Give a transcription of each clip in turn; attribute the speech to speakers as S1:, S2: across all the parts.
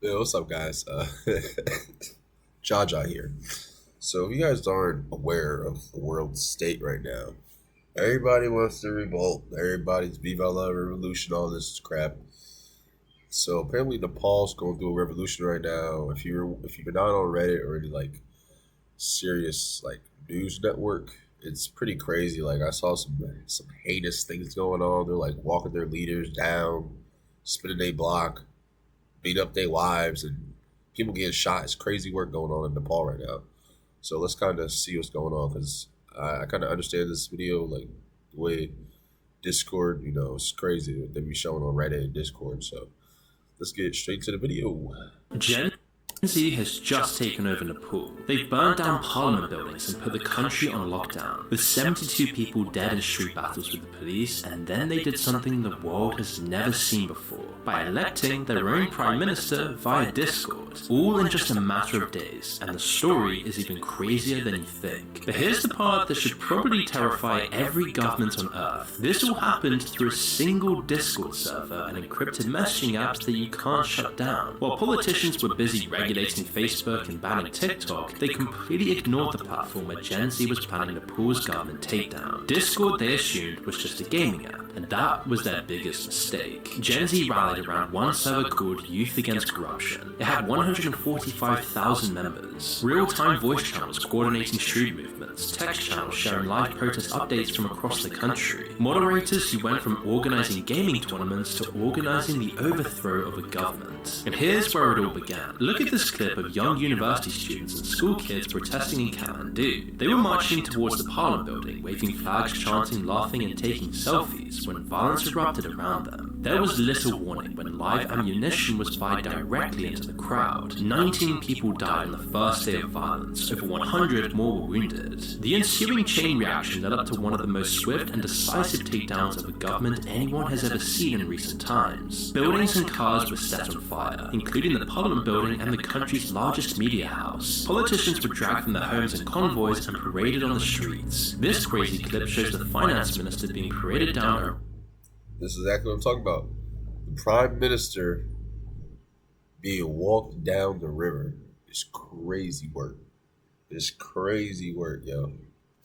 S1: Yo, what's up, guys? Jaja here. So, if you guys aren't aware of the world state right now, everybody wants to revolt. Everybody's Viva la Revolution, all this crap. So, apparently, Nepal's going through a revolution right now. If you're not on Reddit or any serious news network, it's pretty crazy. Like I saw some heinous things going on. They're like walking their leaders down, spinning their block, beat up their wives, and people getting shot. It's crazy work going on in Nepal right now. So let's kind of see what's going on because I kind of understand this video like the way Discord, it's crazy what they be showing on Reddit and Discord. So let's get straight to the video.
S2: Gen Z has just taken over Nepal. They've burned down parliament buildings and put the country on lockdown, with 72 people dead in street battles with the police, and then they did something the world has never seen before, by electing their own prime minister via Discord, all in just a matter of days, and the story is even crazier than you think. But here's the part that should probably terrify every government on Earth. This all happened through a single Discord server and encrypted messaging apps that you can't shut down. While politicians were busy regulating Facebook and banning TikTok, they completely ignored the platform where Gen Z was planning Nepal's government takedown. Discord, they assumed, was just a gaming app, and that was their biggest mistake. Gen Z rallied around one server called Youth Against Corruption. It had 145,000 members, real-time voice channels coordinating street movements, text channels sharing live protest updates from across the country, moderators who went from organizing gaming tournaments to organizing the overthrow of a government. And here's where it all began. Look at this clip of young university students and school kids protesting in Kathmandu. They were marching towards the parliament building, waving flags, chanting, laughing, and taking selfies when violence erupted around them. There was little warning when live ammunition was fired directly into the crowd. 19 people died on the first day of violence, over 100 more were wounded. The ensuing chain reaction led up to one of the most swift and decisive takedowns of a government anyone has ever seen in recent times. Buildings and cars were set on fire, including the parliament building and the country's largest media house. Politicians were dragged from their homes in convoys and paraded on the streets. This crazy clip shows the finance minister being paraded down.
S1: This is exactly what I'm talking about. The prime minister being walked down the river is crazy work. It's crazy work, yo.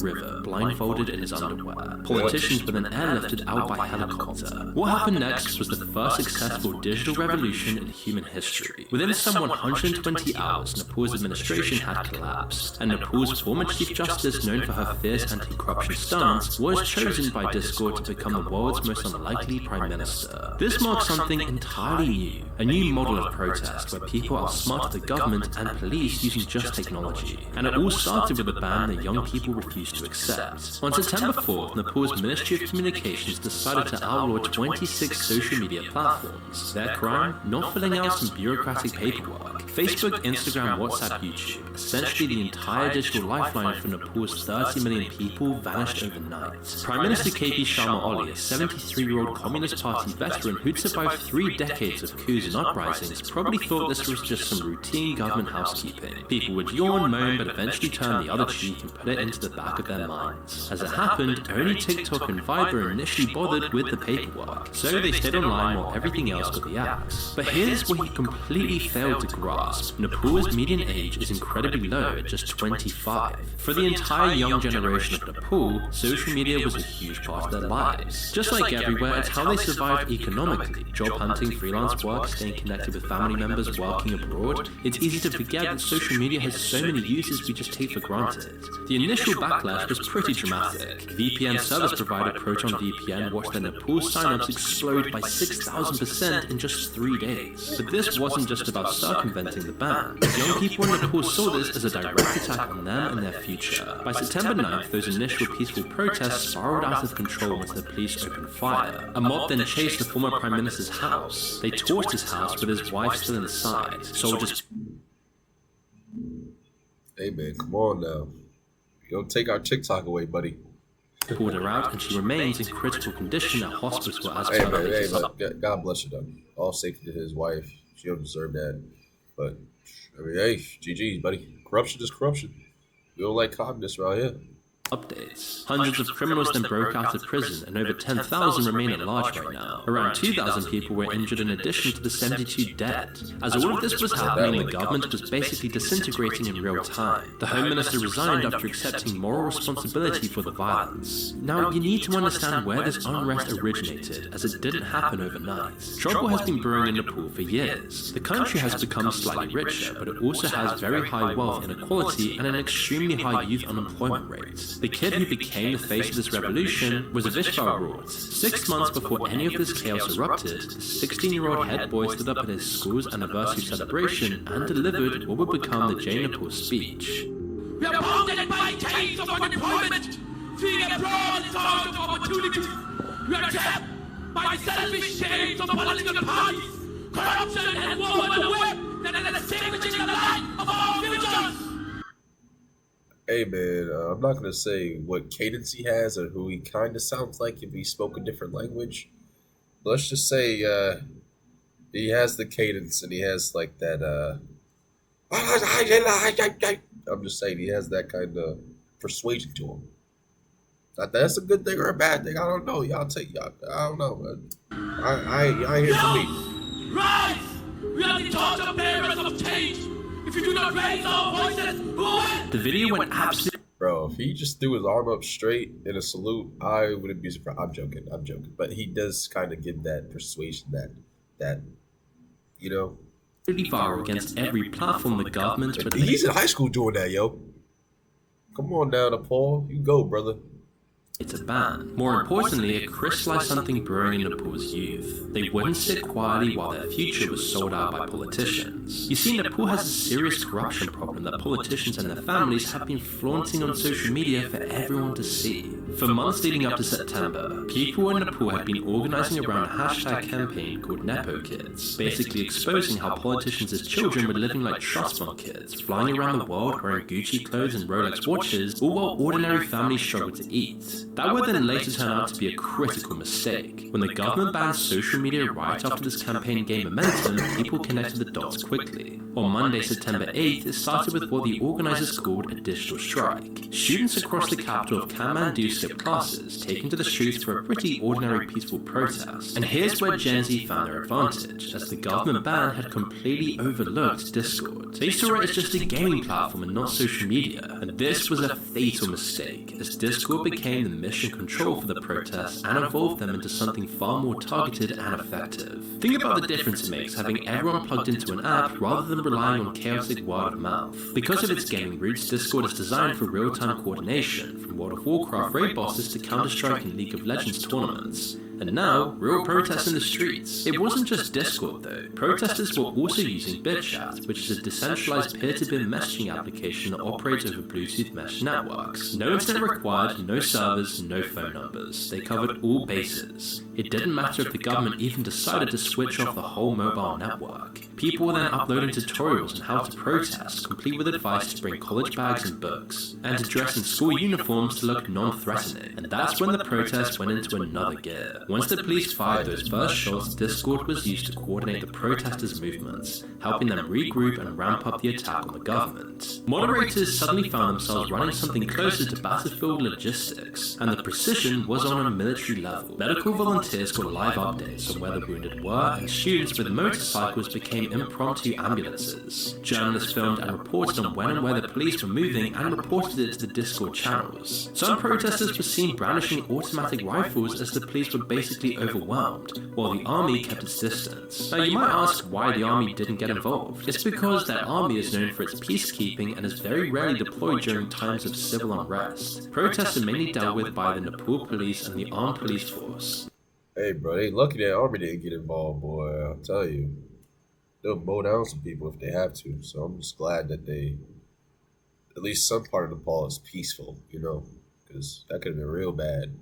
S2: River, blindfolded in his underwear. Politicians were then airlifted out by helicopter. What happened next was the first successful digital revolution in human history. Within some 120 hours, Nepal's administration had collapsed, and Nepal's former Chief Justice, known for her fierce anti-corruption stance, was chosen by Discord to become the world's most unlikely prime minister. This marks something entirely new, a new model of protest where people outsmart the government and police using just technology. And it all started with a ban that young people refused to accept. On September 4th, Nepal's Ministry of Communications decided to outlaw 26 social media platforms. Their crime? Not filling out some bureaucratic paperwork. Facebook, Instagram, WhatsApp, YouTube. Essentially the entire digital lifeline for Nepal's 30 million people vanished overnight. Prime Minister KP Sharma Oli, a 73-year-old Communist Party veteran who'd survived 3 decades of coups and uprisings, probably thought this was just some routine government housekeeping. People would yawn, moan, but eventually turn the other cheek and put it into the back of their minds. As it happened, only TikTok and Viber initially bothered with the paperwork, so they stayed online while everything else got the axe. But here's what he completely failed to grasp. Nepal's median age is incredibly low at just 25. For the entire young generation of Nepal, social media was a huge part of their lives. Just like everywhere, it's how they survived economically. Job hunting, freelance work, staying connected with family members working abroad. It's easy to forget that social media has so many uses we just take for granted. The initial backlash was pretty dramatic. VPN service provider Proton VPN watched their Nepal signups explode by 6,000% in just 3 days. But this wasn't just about circumventing the ban. Young people in Nepal saw this as a direct attack on them and their future. By September 9th, those initial peaceful protests spiraled out of control once the police opened fire. A mob then chased the former prime minister's house. They torched his house with his wife still inside. Soldiers...
S1: Hey man, come on now. You don't take our TikTok away, buddy.
S2: pulled her out, and she remains in critical condition at hospital as
S1: Hey
S2: per
S1: man,
S2: the
S1: God bless her though. All safety to his wife. She don't deserve that. But I mean, hey, GG's, buddy. Corruption is corruption. We don't like communists around here.
S2: updates. Hundreds of criminals then broke out of prison, and over 10,000 remain at large right now. Around 2,000 people were injured in addition to the 72 dead. As all of this was happening, the government was basically disintegrating in real time. The Home Minister resigned after accepting moral responsibility for the violence. Now, you need to understand where this unrest originated, as it didn't happen overnight. Trouble has been brewing in Nepal for years. The country has become slightly richer, but it also has very high wealth inequality and an extremely high youth unemployment rate. The kid who became the face of this revolution was Avishvar Rort. 6 months before any of this chaos erupted, the 16-year-old head boy stood up at his school's anniversary celebration and delivered what would become the Jai Nepal speech.
S3: We are bounded by chains of unemployment, seeing abroad in terms of opportunities. We are trapped by selfish chains of political parties, corruption and war on the web that is extinguishing the light of our futures.
S1: Hey man, I'm not gonna say what cadence he has or who he kind of sounds like if he spoke a different language. But let's just say he has the cadence and he has like that. I'm just saying he has that kind of persuasion to him. Not that that's a good thing or a bad thing. I don't know. Y'all take y'all. I don't know, man. I hear from me.
S3: Rise! We are the torture bearers of change. If you do not raise our voices, who will?
S2: The video went absolutely...
S1: Bro, if he just threw his arm up straight in a salute, I wouldn't be surprised. I'm joking. But he does kind of give that persuasion, that you know.
S2: viral against every platform the government...
S1: He's in high school doing that, yo. Come on down, Nepal. You go, brother.
S2: It's a ban. More importantly, it crystallized something brewing in Nepal's youth. They wouldn't sit quietly while their future was sold out by politicians. You see, Nepal has a serious corruption problem that politicians and their families have been flaunting on social media for everyone to see. For months leading up to September, people in Nepal have been organizing around a hashtag campaign called Nepo Kids, basically exposing how politicians as children were living like trust fund kids, flying around the world wearing Gucci clothes and Rolex watches, all while ordinary families struggled to eat. That would then later turn out to be a critical mistake. When the government banned social media right after this campaign gained momentum, people connected the dots quickly. On Monday, September 8th, it started with what the organizers called a digital strike. Students across the capital of Kathmandu skipped classes, taking to the streets for a pretty ordinary peaceful protest. And here's where Gen Z found their advantage, as the government ban had completely overlooked Discord. They saw it as just a gaming platform and not social media, and this was a fatal mistake, as Discord became the mission control for the protests and evolved them into something far more targeted and effective. Think about the difference it makes having everyone plugged into an app rather than relying on chaotic word of mouth. Because of its gaming roots, Discord is designed for real-time coordination, from World of Warcraft raid bosses to Counter-Strike and League of Legends tournaments. And now, real protests in the streets. It wasn't just Discord though. Protesters were also using BitChat, which is a decentralized peer-to-peer messaging application that operates over Bluetooth mesh networks. No internet required, no servers, no phone numbers. They covered all bases. It didn't matter if the government even decided to switch off the whole mobile network. People were then uploading tutorials on how to protest, complete with advice to bring college bags and books, and to dress in school uniforms to look non-threatening. And that's when the protest went into another gear. Once the police fired those first shots, Discord was used to coordinate the protesters' movements, helping them regroup and ramp up the attack on the government. Moderators suddenly found themselves running something closer to battlefield logistics, and the precision was on a military level. Medical volunteers got live updates on where the wounded were, and students with motorcycles became impromptu ambulances. Journalists filmed and reported on when and where the police were moving and reported it to the Discord channels. Some protesters were seen brandishing automatic rifles as the police were basically overwhelmed, while the army kept its distance. Now you might ask why the army didn't get involved. It's because that army is known for its peacekeeping and is very rarely deployed during times of civil unrest. Protests are mainly dealt with by the Nepal police and the armed police force.
S1: Hey, bro, they lucky that army didn't get involved, boy. I'll tell you. They'll mow down some people if they have to. So I'm just glad that at least some part of Nepal is peaceful, you know, because that could have been real bad.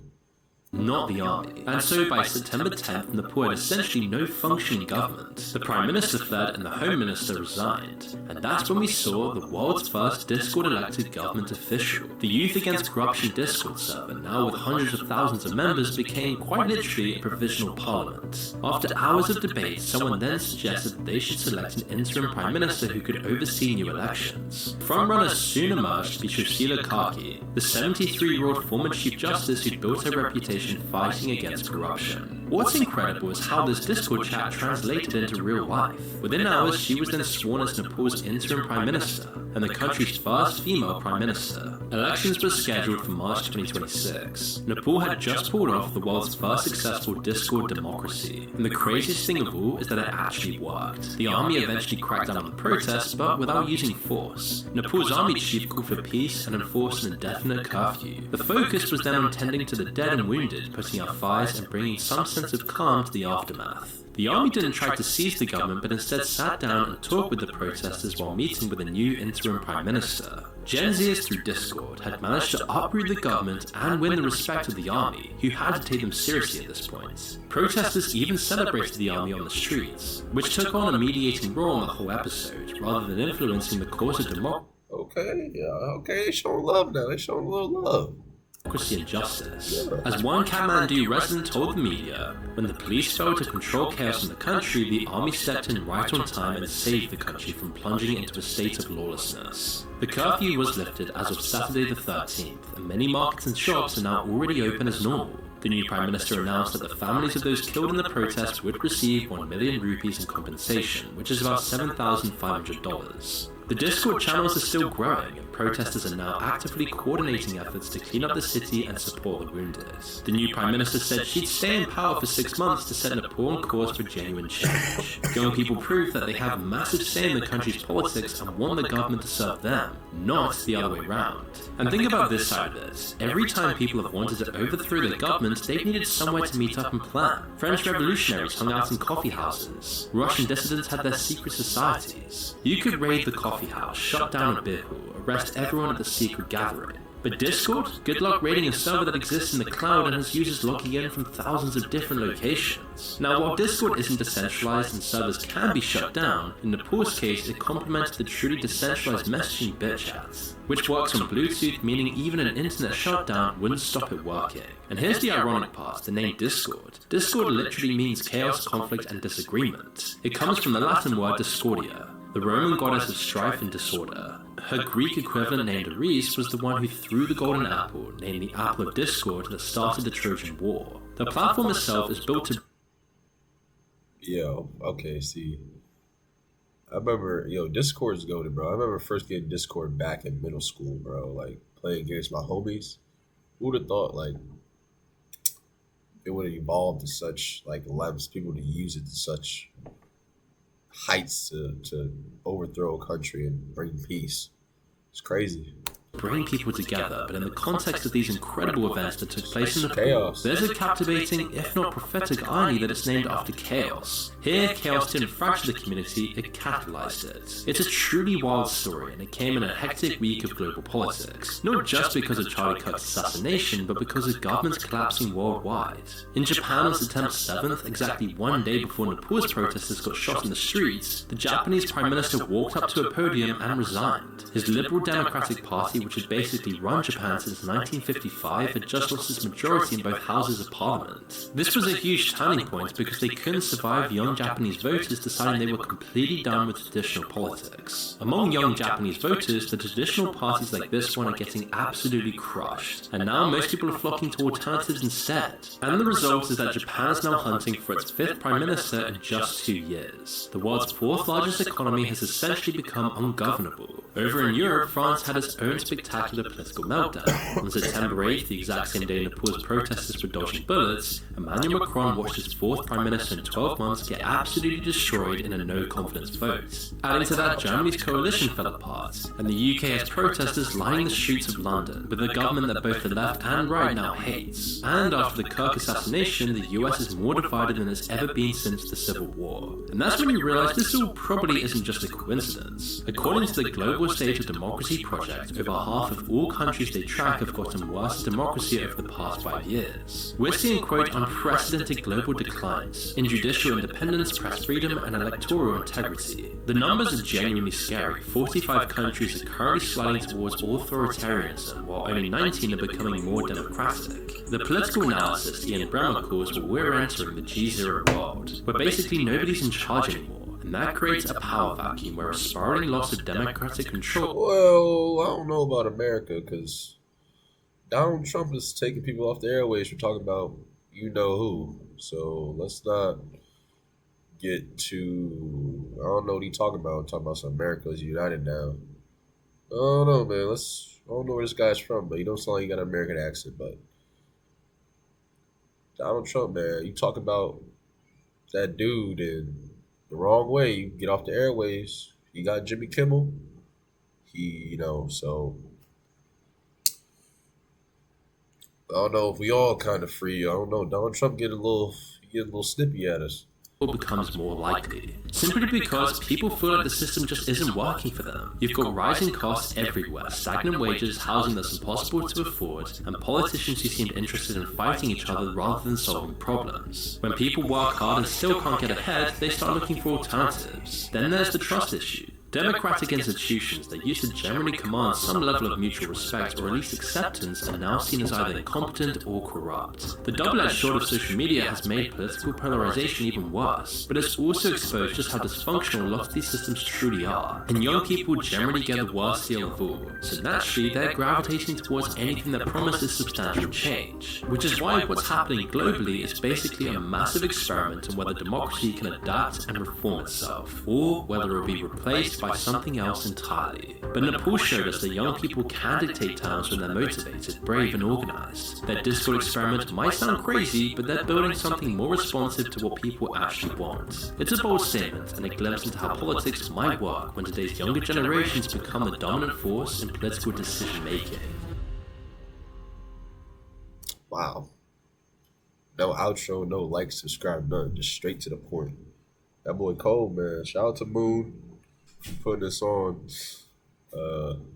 S2: not the army. And so by September 10th, Nepal had essentially no functioning government. The Prime Minister fled and the Home Minister resigned. And that's when we saw the world's first Discord-elected government official. The Youth Against Corruption Discord server, now with hundreds of thousands of members, became quite literally a provisional parliament. After hours of debate, someone then suggested that they should select an interim Prime Minister who could oversee new elections. Frontrunners soon emerged to be Sushila Karki, the 73-year-old former Chief Justice who built her reputation fighting against corruption. What's incredible is how this Discord chat translated into real life. Within hours, she was then sworn as Nepal's interim Prime Minister, and the country's first female Prime Minister. Elections were scheduled for March 2026. Nepal had just pulled off the world's first successful Discord democracy, and the craziest thing of all is that it actually worked. The army eventually cracked down on the protests, but without using force. Nepal's army chief called for peace and enforced an indefinite curfew. The focus was then on tending to the dead and wounded, putting out fires and bringing some sense of calm to the aftermath. The army didn't try to seize the government, but instead sat down and talked with the protesters while meeting with a new interim Prime Minister. Gen Zers through Discord had managed to uproot the government and win the respect of the army, who had to take them seriously at this point. Protesters even celebrated the army on the streets, which took on a mediating role in the whole episode, rather than influencing the course of democracy.
S1: Okay, they showing love now, they showing a little love.
S2: Democracy and justice. As one Kathmandu resident told the media, when the police failed to control chaos in the country, the army stepped in right on time and saved the country from plunging into a state of lawlessness. The curfew was lifted as of Saturday the 13th, and many markets and shops are now already open as normal. The new Prime Minister announced that the families of those killed in the protests would receive 1 million rupees in compensation, which is about $7,500. The Discord channels are still growing, and protesters are now actively coordinating efforts to clean up the city and support the wounded. The new Prime Minister said she'd stay in power for 6 months to set Nepal on course for genuine change. Young people prove that they have a massive say in the country's politics and want the government to serve them, not the other way around. And think about this side of it. Every time people have wanted to overthrow the government, they've needed somewhere to meet up and plan. French revolutionaries hung out in coffee houses. Russian dissidents had their secret societies. You could raid the coffee house, shut down a beer hall, arrest everyone at the secret gathering. But Discord? Good luck raiding a server that exists in the cloud and has users logging in from thousands of different locations. Now, while Discord isn't decentralized and servers can be shut down, in Nepal's case it complements the truly decentralized messaging BitChat, which works on Bluetooth, meaning even an internet shutdown wouldn't stop it working. And here's the ironic part, the name Discord. Discord literally means chaos, conflict, and disagreement. It comes from the Latin word discordia, the Roman goddess of strife and disorder. Her Greek equivalent named Ares was the one who threw the golden apple, named the Apple of Discord, that started the Trojan War. The platform itself is built to...
S1: See. I remember, Discord's goated, bro. I remember first getting Discord back in middle school, bro. Like, playing against my homies. Who would have thought, like, it would have evolved to such, like, allows people to use it to such heights to overthrow a country and bring peace. It's crazy.
S2: Bring people together, but in the context of these incredible events that took place in the
S1: chaos,
S2: there's a captivating, if not prophetic, irony that it's named after chaos. Here, chaos didn't fracture the community, it catalyzed it. It's a truly wild story, and it came in a hectic week of global politics, not just because of Charlie Kirk's assassination, but because of governments collapsing worldwide. In Japan on September 7th, exactly 1 day before Nepal's protesters got shot in the streets, the Japanese Prime Minister walked up to a podium and resigned. His Liberal Democratic Party, which had basically run Japan since 1955, had just lost its majority in both houses of parliament. This was a huge turning point because they couldn't survive young Japanese voters deciding they were completely done with traditional politics. Among young Japanese voters, the traditional parties like this one are getting absolutely crushed, and now most people are flocking to alternatives instead. And the result is that Japan is now hunting for its 5th Prime Minister in just 2 years. The world's 4th largest economy has essentially become ungovernable. Over in Europe, France had its own spectacular political meltdown. On September 8th, the exact same day Nepal's protesters were dodging bullets, Emmanuel Macron watched his 4th Prime Minister in 12 months get absolutely destroyed in a no-confidence vote. Adding to that, Germany's coalition fell apart, and the UK has protesters lining the streets of London, with a government that both the left and right now hates. And after the Kirk assassination, the US is more divided than it's ever been since the Civil War. And that's when you realise this all probably isn't just a coincidence. According to the Global State of Democracy Project, over about half of all countries they track have gotten worse in democracy over the past 5 years. We're seeing, quote, unprecedented global declines in judicial independence, press freedom, and electoral integrity. The numbers are genuinely scary. 45 countries are currently sliding towards authoritarianism, while only 19 are becoming more democratic. The political analyst Ian Bremmer calls what we're entering the G0 world, where basically nobody's in charge anymore. And that creates a power vacuum where a spiraling loss of democratic control.
S1: Well, I don't know about America because Donald Trump is taking people off the airways for talking about you know who. So let's not get to I don't know what he's talking about. Talking about some America's united now. I don't know, man. I don't know where this guy's from, but he don't sound like he got an American accent. But Donald Trump, man, you talk about that dude in the wrong way, you get off the airways. You got Jimmy Kimmel. So I don't know if we all kind of free. I don't know. Donald Trump getting a little snippy at us.
S2: Becomes more likely, simply because people feel like the system just isn't working for them. You've got rising costs everywhere, stagnant wages, housing that's impossible to afford, and politicians who seem interested in fighting each other rather than solving problems. When people work hard and still can't get ahead, they start looking for alternatives. Then there's the trust issue. Democratic institutions that used to generally command some level of mutual respect or at least acceptance are now seen as either incompetent or corrupt. The double-edged sword of social media has made political polarization even worse, but it's also exposed just how dysfunctional a lot of these systems truly are, and young people generally get the worst deal of all, so naturally they're gravitating towards anything that promises substantial change, which is why what's happening globally is basically a massive experiment on whether democracy can adapt and reform itself, or whether it will be replaced by something else entirely. But Nepal showed us that young people can dictate terms when they're motivated, brave, and organized. Their Discord experiment might sound crazy, but they're building something more responsive to what people actually want. It's a bold statement, and a glimpse into how politics might work when today's younger generations become the dominant force in political decision-making.
S1: Wow. No outro, no like, subscribe, none. Just straight to the point. That boy cold, man. Shout out to Moon for putting this on.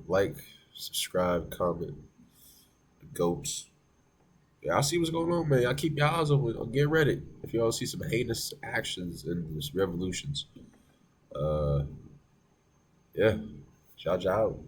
S1: Like, subscribe, comment. The goats. Yeah, I see what's going on, man. I keep your eyes open. Get ready if y'all see some heinous actions in this revolutions. Yeah. Ciao, ciao.